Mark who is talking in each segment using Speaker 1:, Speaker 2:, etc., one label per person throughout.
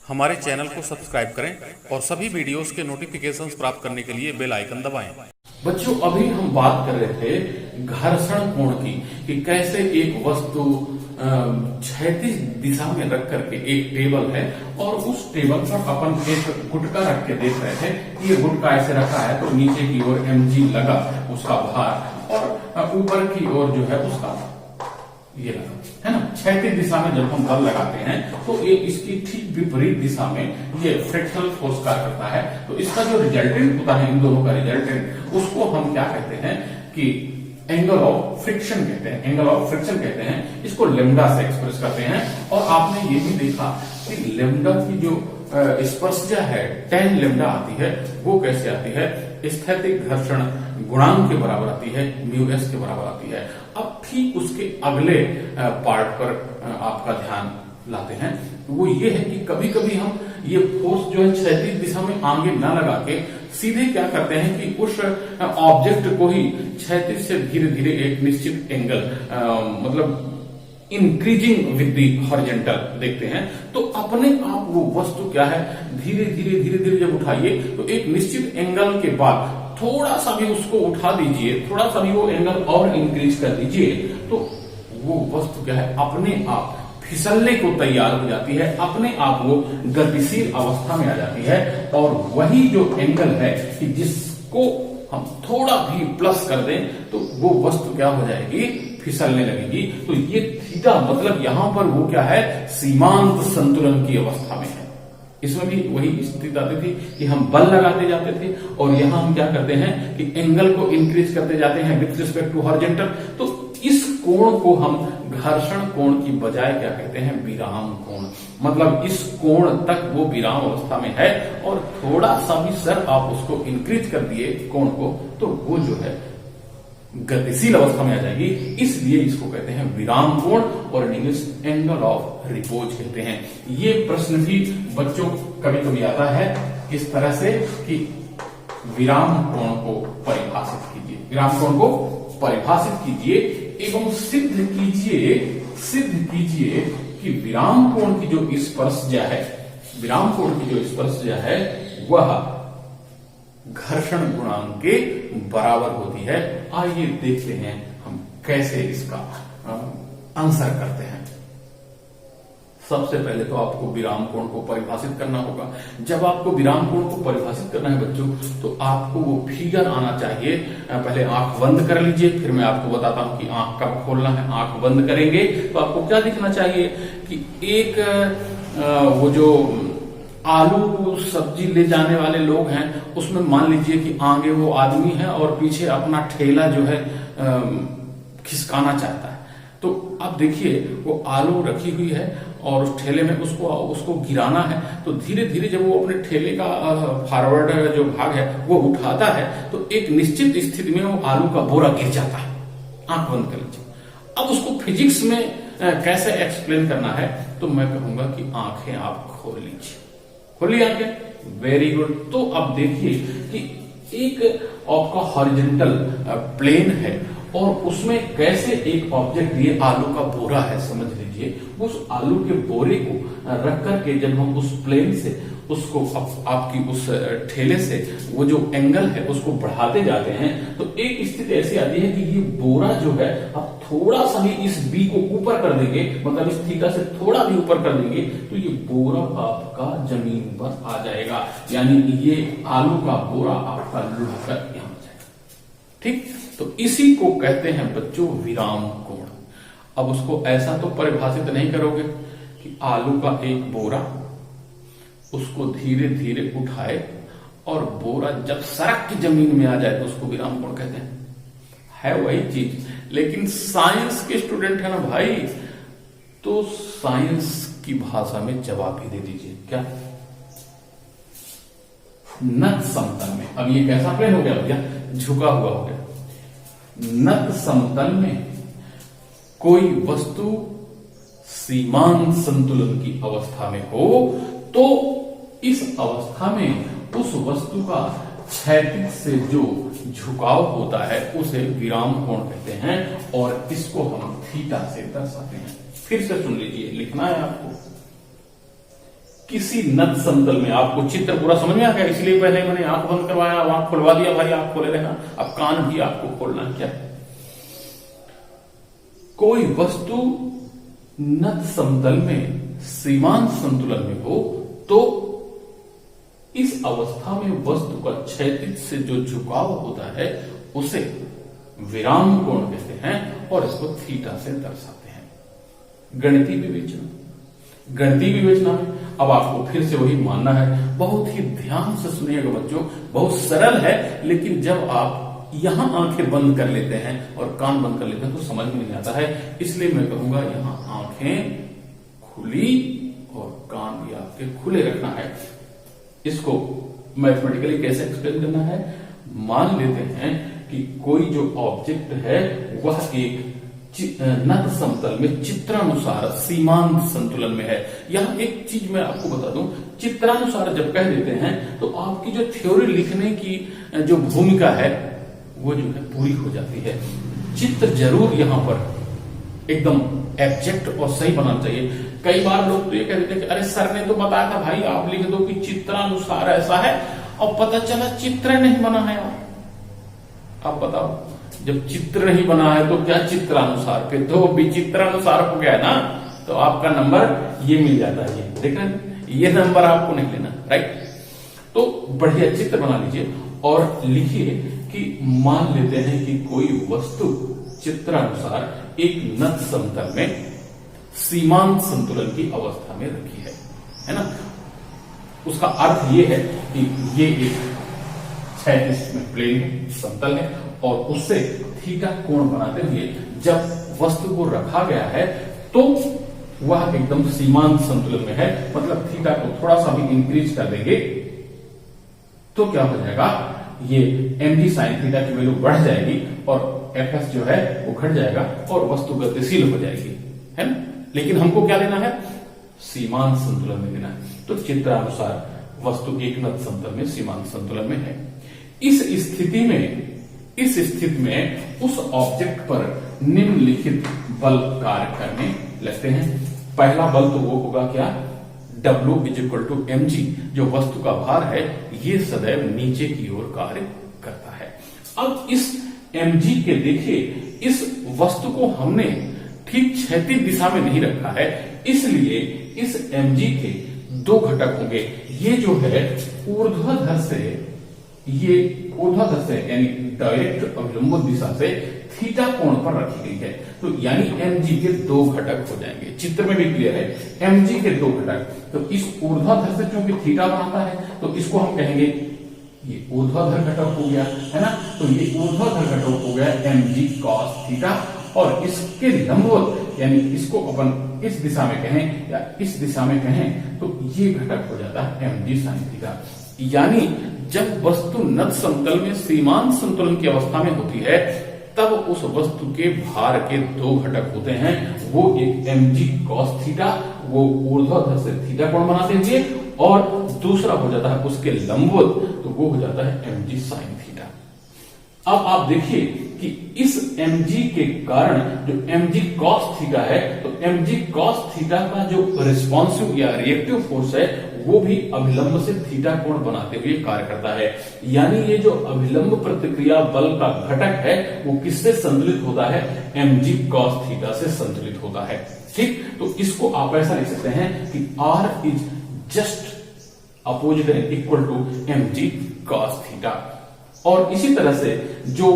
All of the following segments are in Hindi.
Speaker 1: हमारे चैनल को सब्सक्राइब करें और सभी वीडियोस के नोटिफिकेशंस प्राप्त करने के लिए बेल आइकन दबाएं।
Speaker 2: बच्चों, अभी हम बात कर रहे थे घर्षण कोण की कि कैसे एक वस्तु क्षैतिज दिशा में रख करके एक टेबल है और उस टेबल पर अपन एक गुटका रख के देख रहे थे कि ये गुटका ऐसे रखा है तो नीचे की ओर mg लगा उसका भार और ऊपर की ओर जो है उसका ये लगा, है ना। क्षैतिज दिशा में जब हम बल लगाते हैं तो ये इसकी ठीक विपरीत दिशा में ये फ्रिक्शनल फोर्स कार्य करता है। तो इसका जो रिजल्टेंट होता है, इन दोनों का रिजल्टेंट, उसको हम क्या कहते हैं कि एंगल ऑफ फ्रिक्शन कहते हैं, एंगल ऑफ फ्रिक्शन कहते हैं। इसको लेमडा से एक्सप्रेस करते हैं। और आपने ये भी देखा कि लेमडा की जो स्पर्शजा है tan लेमडा आती है, वो कैसे आती है, स्थैतिक घर्षण गुणांक के बराबर आती है, μs के बराबर आती है। अब ठीक उसके अगले पार्ट पर आपका ध्यान लाते हैं, वो ये है कि कभी कभी हम ये फोर्स जो है क्षैतिज दिशा में आगे न लगा के सीधे क्या करते हैं कि उस ऑब्जेक्ट को ही क्षैतिज से धीरे धीरे एक निश्चित एंगल मतलब इंक्रीजिंग विद दी हॉरिजॉन्टल देखते हैं। तो अपने आप वो वस्तु क्या है, धीरे धीरे धीरे धीरे जब उठाइए तो एक निश्चित एंगल के बाद थोड़ा सा भी उसको उठा दीजिए, थोड़ा सा भी वो एंगल और इंक्रीज कर दीजिए, तो वो वस्तु क्या है, अपने आप फिसलने को तैयार हो जाती है, अपने आप वो गतिशील अवस्था में आ जाती है। और वही जो एंगल है कि जिसको हम थोड़ा भी प्लस कर दें तो वो वस्तु क्या हो जाएगी, फिसलने लगेगी। तो ये थीटा मतलब यहां पर वो क्या है, सीमांत संतुलन की अवस्था में है। इसमें भी वही स्थिति आती थी कि हम बल लगाते जाते थे और यहां हम क्या करते हैं कि एंगल को इंक्रीज करते जाते हैं विथ रिस्पेक्ट टू हॉरिजॉन्टल। तो इस कोण को हम घर्षण कोण की बजाय क्या कहते हैं, विराम कोण। मतलब इस कोण तक वो विराम अवस्था में है और थोड़ा सा भी सर आप उसको इंक्रीज कर दिए कोण को तो वो जो है गतिशील अवस्था में आ जाएगी। इसलिए इसको कहते हैं विराम कोण और इंग्लिश एंगल ऑफ रिपोज कहते हैं। ये प्रश्न भी बच्चों कभी कभी आता है इस तरह से कि विराम कोण को परिभाषित कीजिए, विराम कोण को परिभाषित कीजिए एवं सिद्ध कीजिए कि विराम कोण की जो स्पर्शजा है, विराम कोण की जो स्पर्शजा है वह घर्षण गुणांक के बराबर होती है। आइए देखते हैं हम कैसे इसका आंसर करते हैं। सबसे पहले तो आपको विराम कोण को परिभाषित करना होगा। जब आपको विराम कोण को परिभाषित करना है बच्चों, तो आपको वो फिगर आना चाहिए। पहले आंख बंद कर लीजिए, फिर मैं आपको बताता हूं कि आंख कब खोलना है। आंख बंद करेंगे तो आपको क्या दिखना चाहिए कि एक वो जो आलू सब्जी ले जाने वाले लोग हैं उसमें मान लीजिए कि आगे वो आदमी है और पीछे अपना ठेला जो है खिसकाना चाहता है। तो अब देखिए वो आलू रखी हुई है और उस ठेले में उसको गिराना है। तो धीरे धीरे जब वो अपने ठेले का फॉरवर्ड जो भाग है वो उठाता है तो एक निश्चित स्थिति में वो आलू का बोरा गिर जाता है। आंख बंद कर लीजिए। अब उसको फिजिक्स में कैसे एक्सप्लेन करना है तो मैं कहूंगा कि आंखें आप खोल लीजिए, खोलिए आंखें, वेरी गुड। तो अब देखिए कि एक आपका हॉरिजॉन्टल प्लेन है और उसमें कैसे एक ऑब्जेक्ट, ये आलू का बोरा है समझ लीजिए, उस आलू के बोरे को रख करके जब हम उस प्लेन से उसको आपकी उस ठेले से वो जो एंगल है उसको बढ़ाते जाते हैं तो एक स्थिति ऐसी आती है कि ये बोरा जो है अब थोड़ा सा भी इस बी को ऊपर कर देंगे, मतलब इस थीटा से थोड़ा भी ऊपर कर देंगे तो ये बोरा आपका जमीन पर आ जाएगा। यानी ये आलू का बोरा आपका लुढ़कर यहां आ जाएगा। ठीक, तो इसी को कहते हैं बच्चों विराम कोण। अब उसको ऐसा तो परिभाषित नहीं करोगे कि आलू का एक बोरा, उसको धीरे धीरे उठाए और बोरा जब सड़क की जमीन में आ जाए तो उसको विराम कोण कहते हैं। है वही चीज, लेकिन साइंस के स्टूडेंट है ना भाई, तो साइंस की भाषा में जवाब ही दे दीजिए। क्या? नत समतल में। अब ये कैसा प्लेन हो गया भैया, झुका हुआ हो गया। नत समतल में कोई वस्तु सीमांत संतुलन की अवस्था में हो तो इस अवस्था में उस वस्तु का क्षैतिज से जो झुकाव होता है उसे विराम कोण कहते हैं और इसको हम थीटा से दर्शाते हैं। फिर से सुन लीजिए, लिखना है आपको किसी नत समतल में, आपको चित्र पूरा समझ में आ गया, इसलिए पहले मैंने आंख बंद करवाया, अब आंख खुलवा दिया, भाई आंख खोले रहना, अब कान भी आपको खोलना क्या है। कोई वस्तु नत समतल में सीमांत संतुलन में हो तो इस अवस्था में वस्तु का क्षैतिज से जो झुकाव होता है उसे विराम कोण कहते हैं और इसको थीटा से दर्शाते हैं। गणितीय विवेचना, गणितीय विवेचना में अब आपको फिर से वही मानना है, बहुत ही ध्यान से सुनिएगा बच्चों, बहुत सरल है, लेकिन जब आप यहां आंखें बंद कर लेते हैं और कान बंद कर लेते हैं तो समझ में नहीं आता है, इसलिए मैं कहूंगा यहां आंखें खुली और कान भी आपके खुले रखना है। इसको मैथमेटिकली कैसे एक्सप्लेन करना है, मान लेते हैं कि कोई जो ऑब्जेक्ट है वह एक नत समतल में चित्रानुसार सीमांत संतुलन में है। यहां एक चीज मैं आपको बता दूं, चित्रानुसार जब कह देते हैं तो आपकी जो थ्योरी लिखने की जो भूमिका है वो जो है पूरी हो जाती है। चित्र जरूर यहां पर एकदम एब्जेक्ट और सही बनाना चाहिए। कई बार लोग तो ये कह देते हैं कि अरे सर ने तो बताया था भाई आप लिख दो कि चित्रानुसार ऐसा है, और पता चला चित्र नहीं बना है। आप बताओ, जब चित्र नहीं बना है तो क्या चित्रानुसार, फिर तो विचित्रानुसार हो गया ना, तो आपका नंबर ये मिल जाता है। ये देख रहे हैं, ये नंबर आपको नहीं लेना, राइट। तो बढ़िया चित्र बना लीजिए और लिखिए कि मान लेते हैं कि कोई वस्तु चित्रानुसार एक नत समतल में सीमांत संतुलन की अवस्था में रखी है ना। उसका अर्थ ये है कि ये एक क्षैतिज में प्लेन है, समतल है, और उससे थीटा कोण बनाते हुए जब वस्तु को रखा गया है तो वह एकदम सीमांत संतुलन में है। मतलब थीटा को थोड़ा सा भी इंक्रीज कर देंगे तो क्या हो जाएगा, ये mg sin थीटा की वैल्यू बढ़ जाएगी और fs जो है वो घट जाएगा और वस्तु गतिशील हो जाएगी, है ना। लेकिन हमको क्या लेना है, सीमांत संतुलन में लेना है। तो चित्रानुसार वस्तु एक नत समतल में सीमांत संतुलन में है। इस स्थिति में उस ऑब्जेक्ट पर निम्नलिखित बल कार्य करने लगते हैं। पहला बल तो वो होगा क्या, W = mg, जो वस्तु का भार है ये सदैव नीचे की ओर कार्य करता है। अब इस mg के देखिए, इस वस्तु को हमने ठीक क्षैतिज दिशा में नहीं रखा है, इसलिए इस mg के दो घटक होंगे। ये जो है ऊर्ध्वाधर से यानी डायरेक्ट अभिलंब दिशा से थीटा कोण पर रखी गई है। तो यानी mg के दो घटक हो जाएंगे। चित्र में भी क्लियर है, mg के दो घटक। तो इस ऊर्ध्वाधर से चूंकि थीटा बनाता है तो इसको हम कहेंगे ये ऊर्ध्वाधर घटक हो गया, है ना। तो ये ऊर्ध्वाधर घटक हो गया mg cos थीटा, और इसके लंबवत यानी इसको अपन इस दिशा में कहें या इस दिशा में कहें तो ये घटक हो जाता है mg sin थीटा। यानी जब वस्तु नत समतल में सीमांत संतुलन की अवस्था में होती है तब उस वस्तु के भार के दो घटक होते हैं। वो एक mg cos थीटा, वो ऊर्ध्वाधर से थीटा कोण बनाते हुए, और दूसरा हो जाता है उसके लंबवत, तो वो हो जाता है mg sin थीटा। अब आप देखिए कि इस mg के कारण जो mg cos थीटा है, तो mg cos थीटा का जो रिस्पॉन्सिव या रिएक्टिव फोर्स है वो भी अभिलंब से थीटा कोण बनाते हुए कार्य करता है। यानी ये जो अभिलंब प्रतिक्रिया बल का घटक है वो किससे संतुलित होता है, mg cos थीटा से संतुलित होता है। ठीक, तो इसको आप ऐसा लिख सकते हैं कि R is just opposite and equal to mg cos theta. और इसी तरह से जो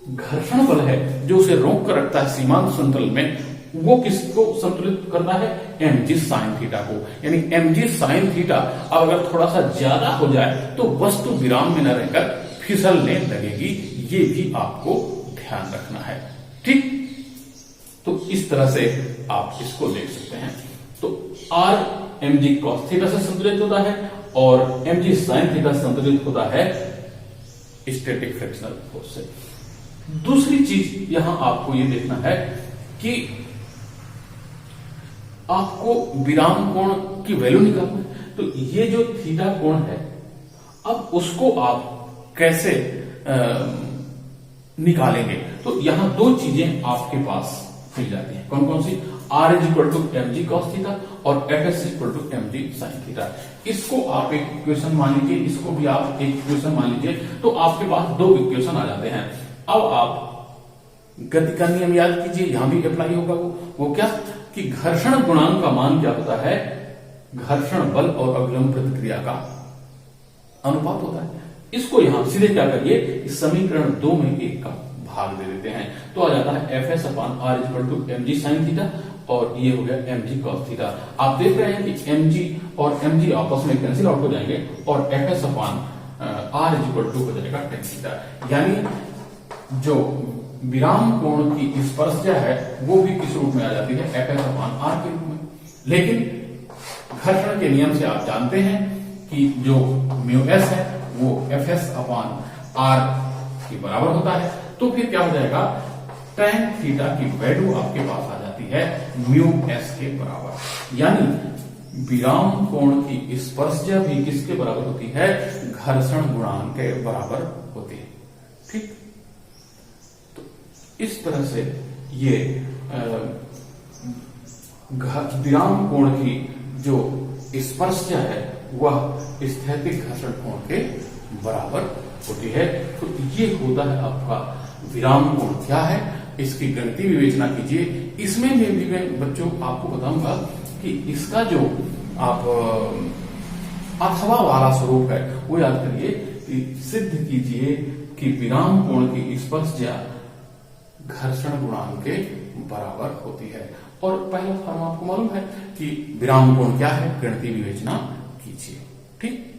Speaker 2: घर्षण बल है जो उसे रोक कर रखता है सीमांत संतुलन में, वो किसको संतुलित करता है, mg sin थीटा को। यानी mg sin थीटा अब अगर थोड़ा सा ज्यादा हो जाए तो वस्तु विराम में न रहकर फिसलने लगेगी, ये भी आपको ध्यान रखना है। ठीक, तो इस तरह से आप इसको देख सकते हैं। तो R mg cos थीटा से संतुलित होता है और mg sin थीटा संतुलित होता है स्टैटिक फ्रिक्शनल फोर्स से। दूसरी चीज यहां आपको ये देखना है कि आपको विराम कोण की वैल्यू निकालना है। तो ये जो थीटा कोण है अब उसको आप कैसे निकालेंगे, तो यहां दो चीजें आपके पास मिल जाती है। कौन कौन सी? R is equal to M G cos theta और F S equal to M G sine theta. इसको आप एक इक्वेशन मान लीजिए, इसको भी आप एक इक्वेशन मान लीजिए, तो आपके पास दो इक्वेशन आ जाते हैं। अब आप गति का नियम याद कीजिए, यहां भी अप्लाई होगा। वो क्या कि घर्षण गुणांक का मान क्या होता है? घर्षण बल और अभिलंब प्रतिक्रिया का अनुपात होता है। इसको यहां सीधे क्या करिए, इस समीकरण 2 में 1 का भाग दे देते हैं, तो आ जाता है F S upon R equal to M G sine theta और ये हो गया एम जी कॉस थीटा। आप देख रहे हैं कि एम जी और एम जी आपस में कैंसिल आउट हो जाएंगे और F S upon R equal to हो जाएगा टेन थीटा। यानी जो विराम कोण की स्पर्शजा है वो भी किस रूप में आ जाती है? एफ एस अपॉन आर के रूप में। लेकिन घर्षण के नियम से आप जानते हैं कि जो म्यू एस है वो एफ एस अपॉन आर के बराबर होता है, तो फिर क्या हो जाएगा? tan थीटा की वैल्यू आपके पास आ जाती है म्यू एस के बराबर। यानी विराम कोण की स्पर्शजा भी किसके बराबर होती है? घर्षण गुणांक के बराबर होती है। ठीक, तो इस तरह से ये विराम कोण की जो स्पर्शजा है वह स्थैतिक घर्षण कोण के बराबर होती है। तो ये होता है आपका विराम कोण। क्या है? इसकी गणितीय विवेचना कीजिए। इसमें भी मैं बच्चों आपको बताऊंगा कि इसका जो आप अथवा वाला स्वरूप है वो याद करिए कि सिद्ध कीजिए कि विराम कोण की स्पर्शजा घर्षण गुणांक के बराबर होती है। और पहला फॉर्म आपको मालूम है कि विराम कोण क्या है, गणितीय विवेचना कीजिए। ठीक।